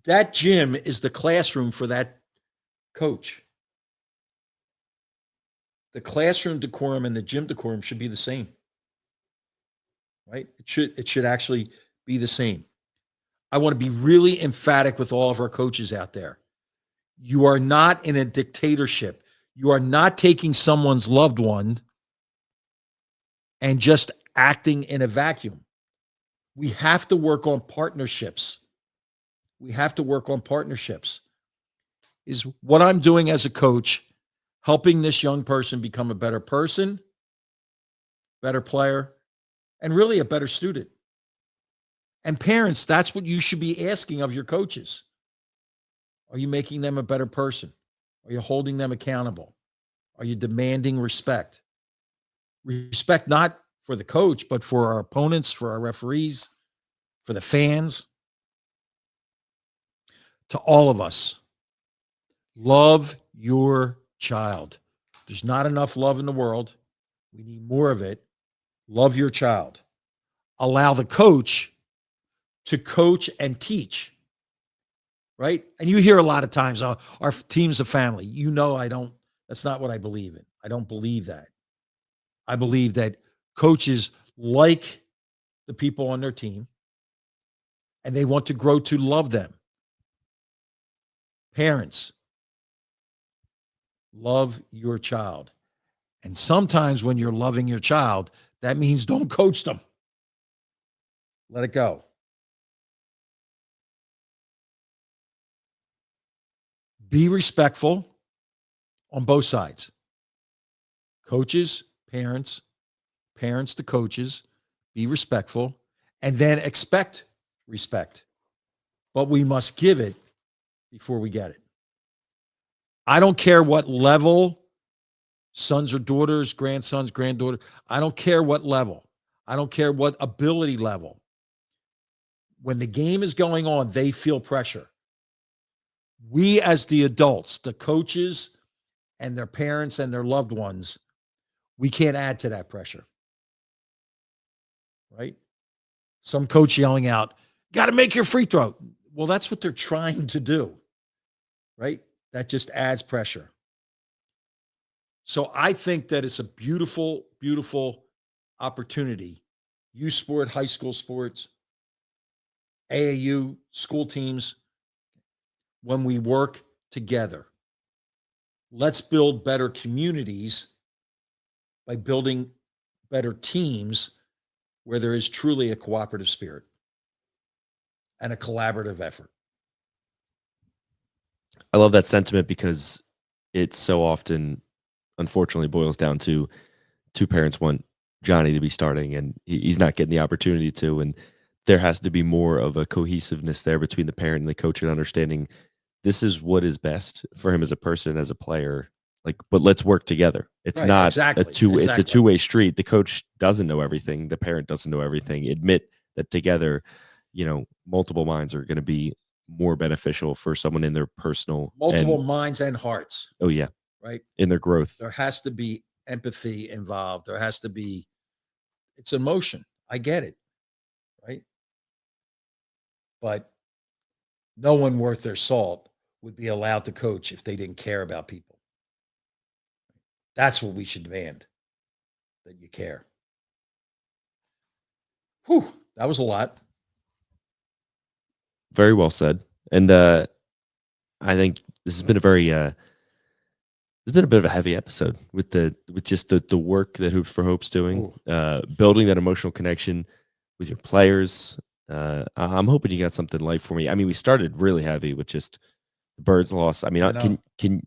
that gym is the classroom for that coach. The classroom decorum and the gym decorum should be the same. Right? It should actually be the same. I want to be really emphatic with all of our coaches out there. You are not in a dictatorship. You are not taking someone's loved one and just acting in a vacuum. We have to work on partnerships. We have to work on partnerships. Is what I'm doing as a coach, helping this young person become a better person, better player, and really a better student. And parents, that's what you should be asking of your coaches. Are you making them a better person? Are you holding them accountable? Are you demanding respect? Respect not for the coach, but for our opponents, for our referees, for the fans. To all of us, love your child. There's not enough love in the world. We need more of it. Love your child. Allow the coach to coach and teach, right? And you hear a lot of times, our team's a family. You know, that's not what I believe in. I don't believe that. I believe that coaches like the people on their team and they want to grow to love them. Parents, love your child. And sometimes when you're loving your child, that means don't coach them. Let it go. Be respectful on both sides. Coaches, parents to coaches, be respectful, and then expect respect. But we must give it before we get it. I don't care what level, sons or daughters, grandsons, granddaughter. I don't care what level. I don't care what ability level. When the game is going on, they feel pressure. We as the adults, the coaches and their parents and their loved ones, we can't add to that pressure. Right? Some coach yelling out, got to make your free throw. Well, that's what they're trying to do. Right? That just adds pressure. So I think that it's a beautiful, beautiful opportunity. Youth sport, high school sports, AAU, school teams, when we work together. Let's build better communities by building better teams where there is truly a cooperative spirit and a collaborative effort. I love that sentiment because it so often, unfortunately, boils down to two parents want Johnny to be starting and he's not getting the opportunity to. And there has to be more of a cohesiveness there between the parent and the coach and understanding this is what is best for him as a person, as a player. Like, but let's work together. It's Right, not exactly, it's a two-way street. The coach doesn't know everything. The parent doesn't know everything. Admit that together, multiple minds are going to be more beneficial for someone in their personal Multiple minds and hearts. Oh yeah. Right. In their growth. There has to be empathy involved. There has to be, it's emotion. I get it. Right. But no one worth their salt would be allowed to coach if they didn't care about people. That's what we should demand, that you care. Whew, that was a lot. Very well said. And I think this has been a very it's been a bit of a heavy episode with just the work that Hoops for Hope's doing, building that emotional connection with your players. I'm hoping you got something light for me. I mean, we started really heavy with just the Birds loss. I mean, can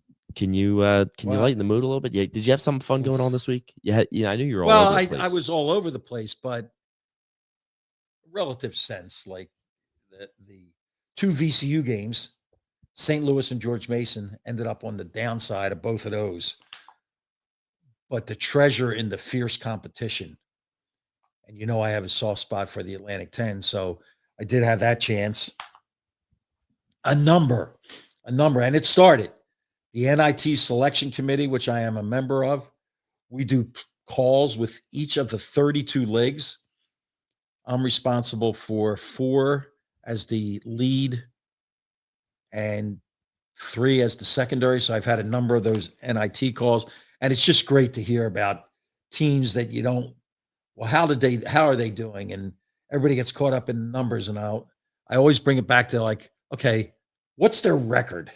you lighten the mood a little bit? Yeah, did you have something fun going on this week? Yeah, I knew you were all over the place. I was all over the place, but relative sense, like the two VCU games, St. Louis and George Mason, ended up on the downside of both of those. But the treasure in the fierce competition, and I have a soft spot for the Atlantic 10, so I did have that chance. A number, and it started. The NIT selection committee, which I am a member of, we do calls with each of the 32 leagues. I'm responsible for 4 as the lead and 3 as the secondary. So I've had a number of those NIT calls, and it's just great to hear about teams that you don't, well, how are they doing? And everybody gets caught up in numbers, and I always bring it back to like, okay, what's their record?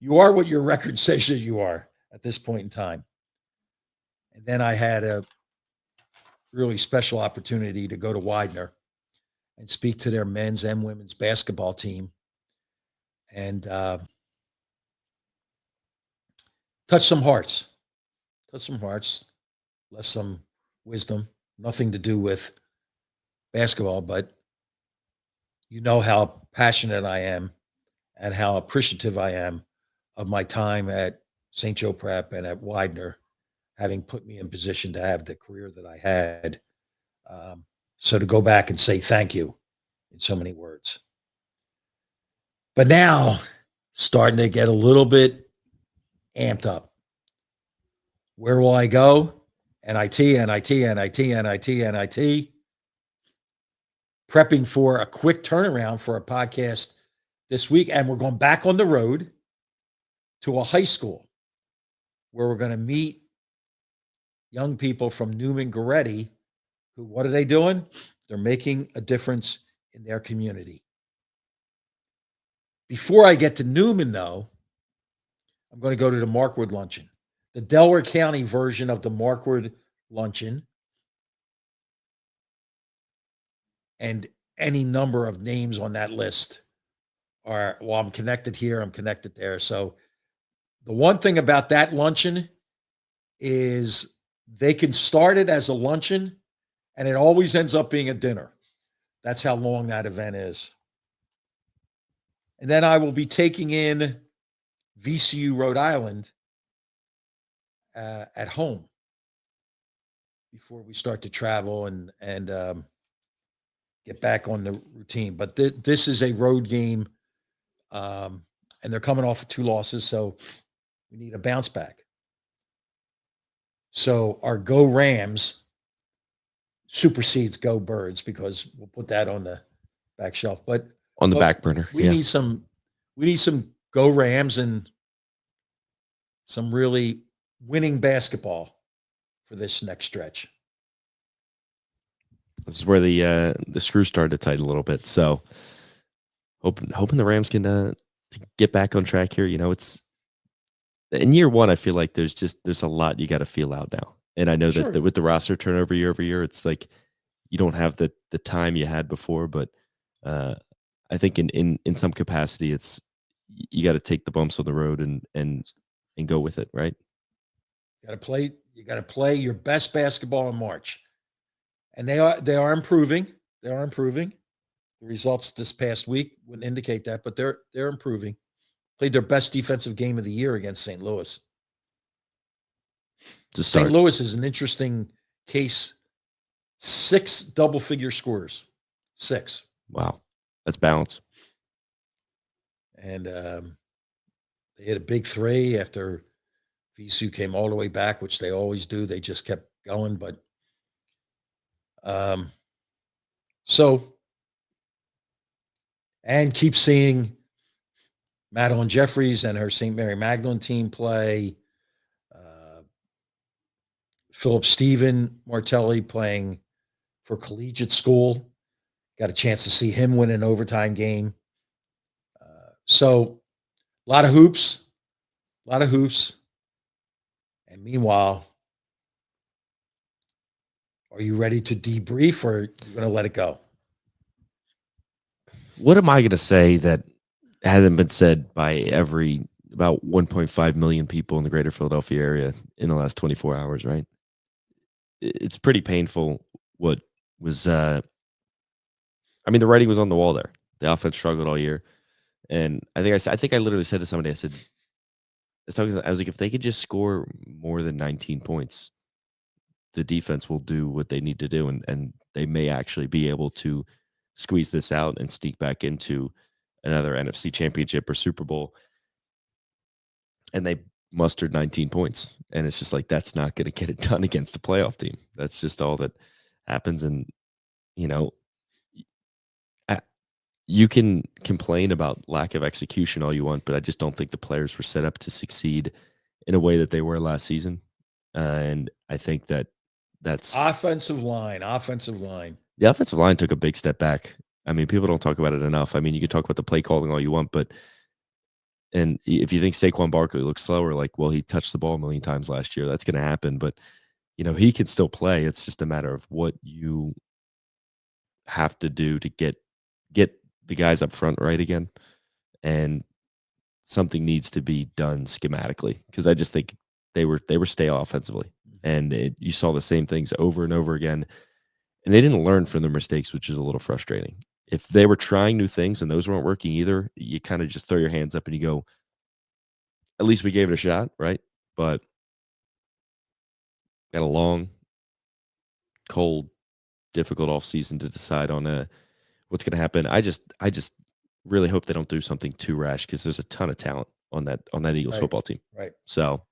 You are what your record says that you are at this point in time. And then I had a really special opportunity to go to Widener and speak to their men's and women's basketball team and touch some hearts, left some wisdom, nothing to do with basketball, but you know how passionate I am and how appreciative I am of my time at St. Joe Prep and at Widener, having put me in position to have the career that I had. So to go back and say thank you in so many words. But now, starting to get a little bit amped up. Where will I go? NIT. Prepping for a quick turnaround for a podcast this week. And we're going back on the road to a high school where we're going to meet young people from Newman Goretti who, what are they doing? They're making a difference in their community. Before I get to Newman, though, I'm going to go to the Markwood Luncheon, the Delaware County version of the Markwood Luncheon. And any number of names on that list are, well, I'm connected here, I'm connected there. So the one thing about that luncheon is they can start it as a luncheon and it always ends up being a dinner. That's how long that event is. And then I will be taking in VCU Rhode Island at home before we start to travel and get back on the routine. But this is a road game, and they're coming off of 2 losses, so we need a bounce back. So our Go Rams supersedes Go Birds because we'll put that on the back shelf. But on the back burner, we need some Go Rams and some really winning basketball for this next stretch. This is where the screw started to tighten a little bit. So hoping the Rams can to get back on track here. You know, it's in year one. I feel like there's a lot you got to feel out now. And I know that with the roster turnover year over year, it's like you don't have the time you had before. But I think in some capacity, it's you got to take the bumps on the road and go with it, right? You got to play your best basketball in March. And they are improving. They are improving. The results this past week wouldn't indicate that, but they're improving. Played their best defensive game of the year against St. Louis. St. Louis is an interesting case. 6 double-figure scorers. 6. Wow. That's balance. And they hit a big 3 after VCU came all the way back, which they always do. They just kept going, but and keep seeing Madeline Jeffries and her St. Mary Magdalene team play. Philip Martelli playing for collegiate school. Got a chance to see him win an overtime game. So a lot of hoops. And meanwhile, are you ready to debrief or are you going to let it go? What am I going to say that hasn't been said by about 1.5 million people in the greater Philadelphia area in the last 24 hours, right? It's pretty painful what was, the writing was on the wall there. The offense struggled all year. And I think I literally said to somebody, I was like, if they could just score more than 19 points, the defense will do what they need to do. And they may actually be able to squeeze this out and sneak back into another NFC championship or Super Bowl. And they mustered 19 points. And it's just like, that's not going to get it done against a playoff team. That's just all that happens. And, you know, you can complain about lack of execution all you want, but I just don't think the players were set up to succeed in a way that they were last season. And I think that's offensive line. The offensive line took a big step back. I mean, people don't talk about it enough. I mean, you could talk about the play calling all you want, but and if you think Saquon Barkley looks slower, like, well, he touched the ball a million times last year. That's going to happen, but he can still play. It's just a matter of what you have to do to get the guys up front right again, and something needs to be done schematically, because I just think they were stale offensively, and you saw the same things over and over again, and they didn't learn from their mistakes, which is a little frustrating. If they were trying new things and those weren't working either, you kind of just throw your hands up and you go, at least we gave it a shot, right? But got a long, cold, difficult offseason to decide on what's going to happen. I just really hope they don't do something too rash, because there's a ton of talent on that Eagles Right. football team. Right. So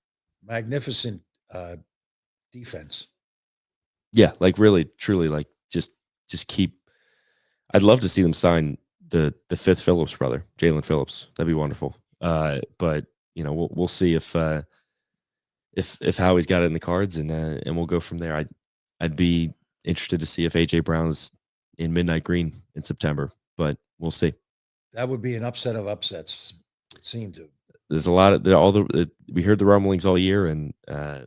Magnificent defense. yeah, like really, truly, like just keep. I'd love to see them sign the fifth Phillips brother, Jalen Phillips. That'd be wonderful. But we'll see if Howie's got it in the cards, and we'll go from there. I'd be interested to see if AJ Brown's in midnight green in September, but we'll see. That would be an upset of upsets. It seemed to. There's a lot of we heard the rumblings all year, and a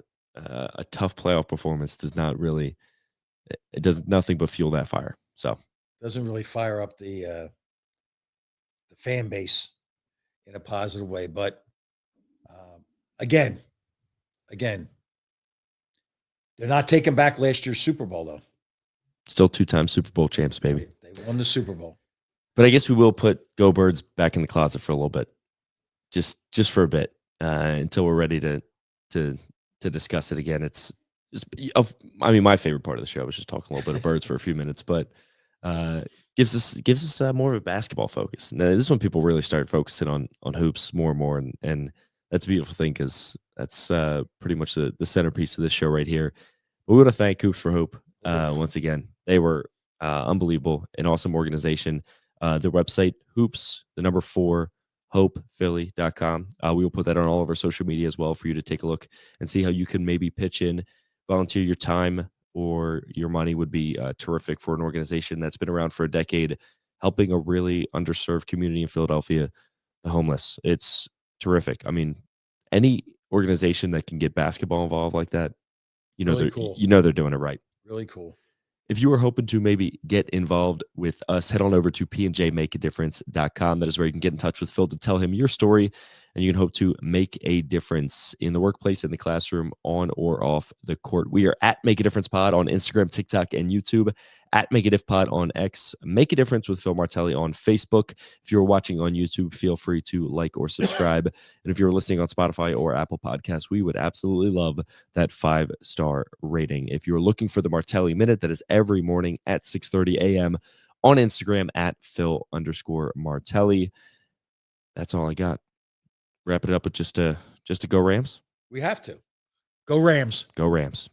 tough playoff performance does not really. It does nothing but fuel that fire. So Doesn't really fire up the fan base in a positive way. But again, they're not taking back last year's Super Bowl, though. still 2-time Super Bowl champs, baby. They won the Super Bowl. But I guess we will put Go Birds back in the closet for a little bit, just for a bit, until we're ready to discuss it again. I mean, my favorite part of the show was just talking a little bit of birds for a few minutes, but gives us more of a basketball focus. Now, this is when people really start focusing on hoops more and more, and that's a beautiful thing, because that's pretty much the centerpiece of this show right here. But we want to thank Hoops for Hope once again. They were unbelievable, an awesome organization. Their website, hoops, the number 4, hopephilly.com. We will put that on all of our social media as well for you to take a look and see how you can maybe pitch in, volunteer your time or your money would be terrific for an organization that's been around for a decade, helping a really underserved community in Philadelphia, the homeless. It's terrific. I mean, any organization that can get basketball involved like that, Really cool. they're doing it right. Really cool. If you are hoping to maybe get involved with us, head on over to pnjmakeadifference.com. That is where you can get in touch with Phil to tell him your story, and you can hope to make a difference in the workplace, in the classroom, on or off the court. We are at Make a Difference Pod on Instagram, TikTok, and YouTube, at Make a Diff Pod on X, Make a Difference with Phil Martelli on Facebook. If you're watching on YouTube, feel free to like or subscribe. And if you're listening on Spotify or Apple Podcasts, we would absolutely love that 5-star rating. If you're looking for the Martelli Minute, that is every morning at 6:30 a.m. on Instagram at Phil_Martelli. That's all I got. Wrap it up with just a go Rams. We have to. Go Rams. Go Rams.